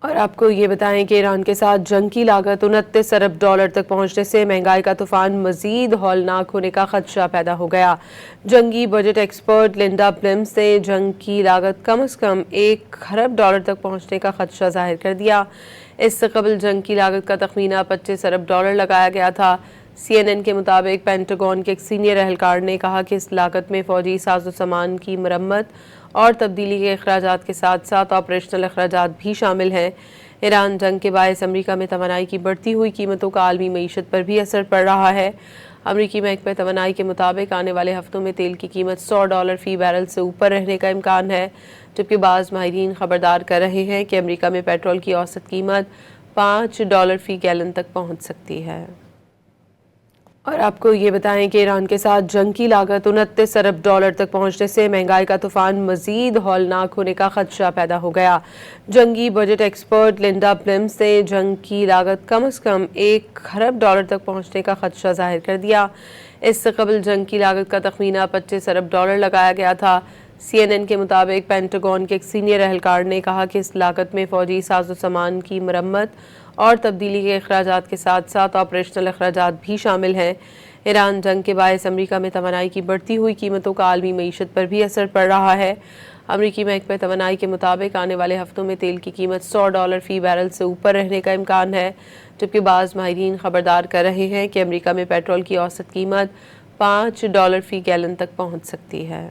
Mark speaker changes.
Speaker 1: اور آپ کو یہ بتائیں کہ ایران کے ساتھ جنگ کی لاگت 29 ارب ڈالر تک پہنچنے سے مہنگائی کا طوفان مزید ہولناک ہونے کا خدشہ پیدا ہو گیا۔ جنگی بجٹ ایکسپرٹ لنڈا بلمس نے جنگ کی لاگت کم از کم 1 ارب ڈالر تک پہنچنے کا خدشہ ظاہر کر دیا۔ اس سے قبل جنگ کی لاگت کا تخمینہ 25 ارب ڈالر لگایا گیا تھا۔ سی این این کے مطابق پینٹاگون کے ایک سینئر اہلکار نے کہا کہ اس لاگت میں فوجی ساز و سامان کی مرمت اور تبدیلی کے اخراجات کے ساتھ ساتھ آپریشنل اخراجات بھی شامل ہیں۔ ایران جنگ کے باعث امریکہ میں توانائی کی بڑھتی ہوئی قیمتوں کا عالمی معیشت پر بھی اثر پڑ رہا ہے۔ امریکی محکمہ توانائی کے مطابق آنے والے ہفتوں میں تیل کی قیمت $100 فی بیرل سے اوپر رہنے کا امکان ہے، جبکہ بعض ماہرین خبردار کر رہے ہیں کہ امریکہ میں پیٹرول کی اوسط قیمت $5 فی گیلن تک پہنچ سکتی ہے۔ اور آپ کو یہ بتائیں کہ ایران کے ساتھ جنگ کی لاگت 29 ارب ڈالر تک پہنچنے سے مہنگائی کا طوفان مزید ہولناک ہونے کا خدشہ پیدا ہو گیا۔ جنگی بجٹ ایکسپرٹ لنڈا بلمس نے جنگ کی لاگت کم از کم 1 ارب ڈالر تک پہنچنے کا خدشہ ظاہر کر دیا۔ اس سے قبل جنگ کی لاگت کا تخمینہ 25 ارب ڈالر لگایا گیا تھا۔ سی این این کے مطابق پینٹاگون کے ایک سینئر اہلکار نے کہا کہ اس لاگت میں فوجی ساز و سامان کی مرمت اور تبدیلی کے اخراجات کے ساتھ ساتھ آپریشنل اخراجات بھی شامل ہیں۔ ایران جنگ کے باعث امریکہ میں توانائی کی بڑھتی ہوئی قیمتوں کا عالمی معیشت پر بھی اثر پڑ رہا ہے۔ امریکی محکمہ توانائی کے مطابق آنے والے ہفتوں میں تیل کی قیمت $100 فی بیرل سے اوپر رہنے کا امکان ہے، جبکہ بعض ماہرین خبردار کر رہے ہیں کہ امریکہ میں پیٹرول کی اوسط قیمت $5 فی گیلن تک پہنچ سکتی ہے۔